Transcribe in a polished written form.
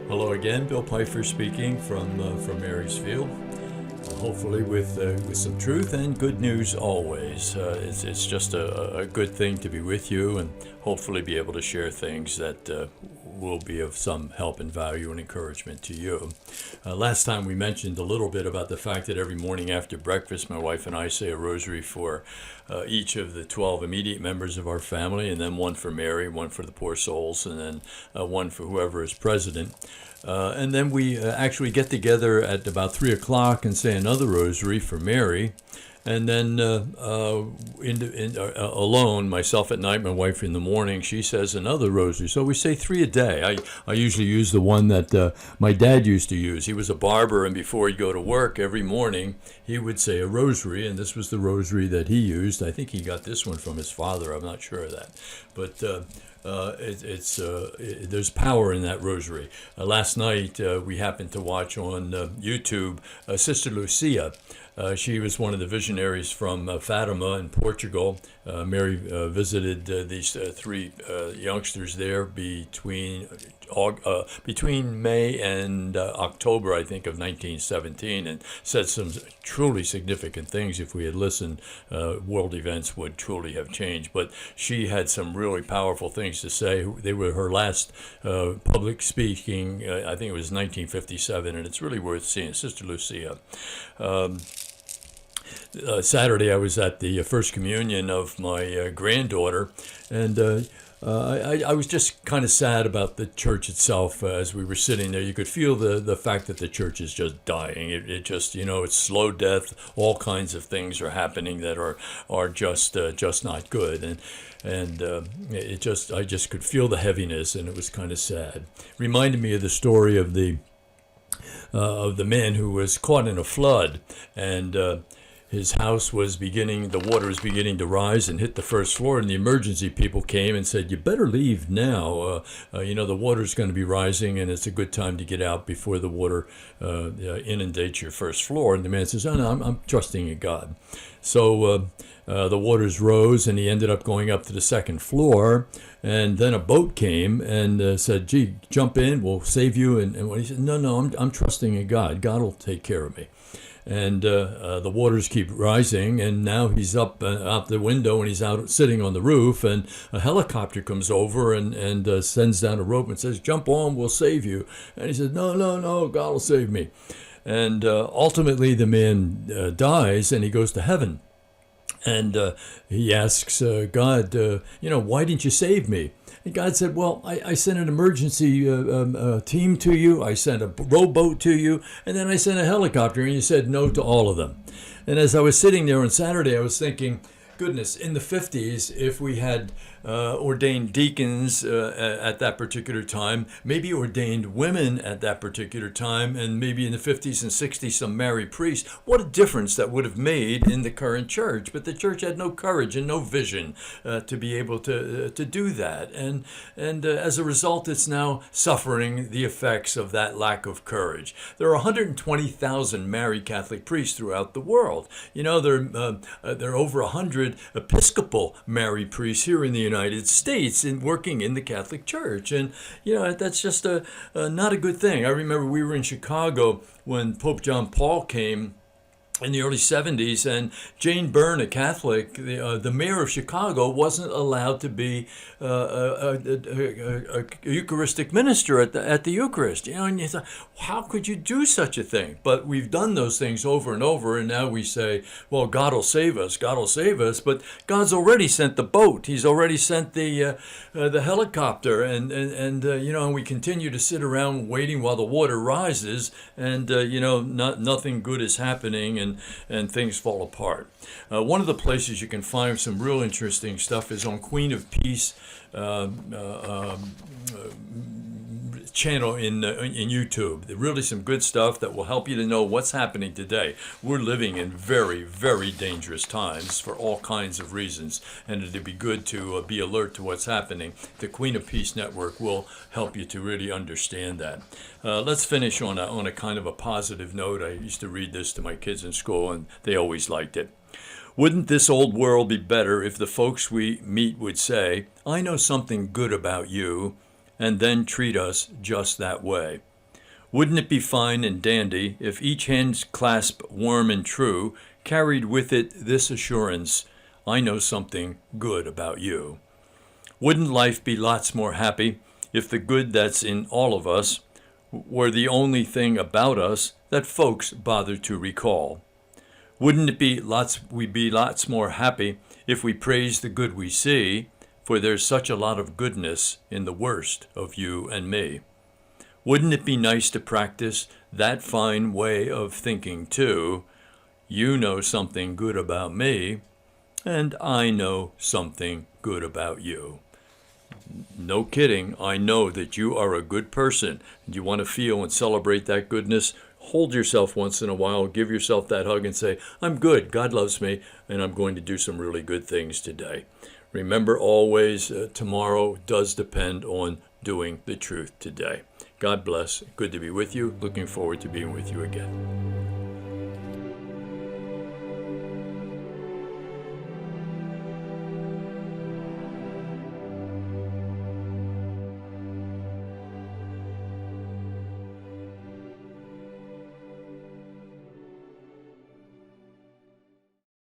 Hello again, Bill Pfeiffer speaking from Marysfield. Hopefully with some truth and good news always. It's just a good thing to be with you and hopefully be able to share things that will be of some help and value and encouragement to you. Last time we mentioned a little bit about the fact that every morning after breakfast, my wife and I say a rosary for each of the 12 immediate members of our family, and then one for Mary, one for the poor souls, and then one for whoever is president. And then we actually get together at about 3 o'clock and say another rosary for Mary. And then alone, myself at night, my wife in the morning, she says another rosary. So we say 3 a day. I usually use the one that my dad used to use. He was a barber, and before he'd go to work every morning, he would say a rosary, and this was the rosary that he used. I think he got this one from his father. I'm not sure of that. But there's power in that rosary. Last night, we happened to watch on YouTube Sister Lucia. She was one of the visionaries from Fatima in Portugal. Mary visited these three youngsters there between May and October, I think, of 1917, and said some truly significant things. If we had listened, world events would truly have changed. But she had some really powerful things to say. They were her last public speaking, I think it was 1957, and it's really worth seeing. Sister Lucia. Saturday, I was at the First Communion of my granddaughter, and I was just kind of sad about the church itself as we were sitting there. You could feel the fact that the church is just dying. It just, it's slow death. All kinds of things are happening that are just not good. And I just could feel the heaviness, and it was kind of sad. Reminded me of the story of the man who was caught in a flood, and his house the water was beginning to rise and hit the first floor, and the emergency people came and said, "You better leave now. The water's going to be rising, and it's a good time to get out before the water inundates your first floor." And the man says, "Oh, no, I'm trusting in God." So the waters rose, and he ended up going up to the second floor, and then a boat came and said, "Gee, jump in, we'll save you." And he said, "No, I'm trusting in God. God will take care of me." And the waters keep rising, and now he's up out the window, and he's out sitting on the roof, and a helicopter comes over and sends down a rope and says, "Jump on, we'll save you." And he says, No, God will save me." And ultimately the man dies, and he goes to heaven. And he asks God, "Why didn't you save me?" And God said, "Well, I sent an emergency team to you. I sent a rowboat to you. And then I sent a helicopter." And you said no to all of them. And as I was sitting there on Saturday, I was thinking, goodness, in the 50s, if we had ordained deacons at that particular time, maybe ordained women at that particular time, and maybe in the 50s and 60s some married priests, what a difference that would have made in the current church. But the church had no courage and no vision to be able to do that. And as a result, it's now suffering the effects of that lack of courage. There are 120,000 married Catholic priests throughout the world. There are over 100 Episcopal married priests here in the United States and working in the Catholic Church. And, that's just not a good thing. I remember we were in Chicago when Pope John Paul came in the early 70s, and Jane Byrne, a Catholic, the mayor of Chicago, wasn't allowed to be a Eucharistic minister at the Eucharist. And you thought, how could you do such a thing? But we've done those things over and over, and now we say, well, God will save us, God will save us. But God's already sent the boat. He's already sent the helicopter, and we continue to sit around waiting while the water rises, and nothing good is happening, and things fall apart. One of the places you can find some real interesting stuff is on Queen of Peace channel in YouTube. Really some good stuff that will help you to know what's happening today. We're living in very, very dangerous times for all kinds of reasons, and it'd be good to be alert to what's happening. The Queen of Peace Network will help you to really understand that. Let's finish on a kind of a positive note. I used to read this to my kids in school, and they always liked it. Wouldn't this old world be better if the folks we meet would say, "I know something good about you," and then treat us just that way? Wouldn't it be fine and dandy if each hand's clasp warm and true carried with it this assurance, I know something good about you? Wouldn't life be lots more happy if the good that's in all of us were the only thing about us that folks bother to recall? Wouldn't it be we'd be lots more happy if we praised the good we see, for there's such a lot of goodness in the worst of you and me? Wouldn't it be nice to practice that fine way of thinking too? You know something good about me, and I know something good about you. No kidding, I know that you are a good person, and you want to feel and celebrate that goodness. Hold yourself once in a while, give yourself that hug and say, I'm good, God loves me, and I'm going to do some really good things today. Remember always, tomorrow does depend on doing the truth today. God bless. Good to be with you. Looking forward to being with you again.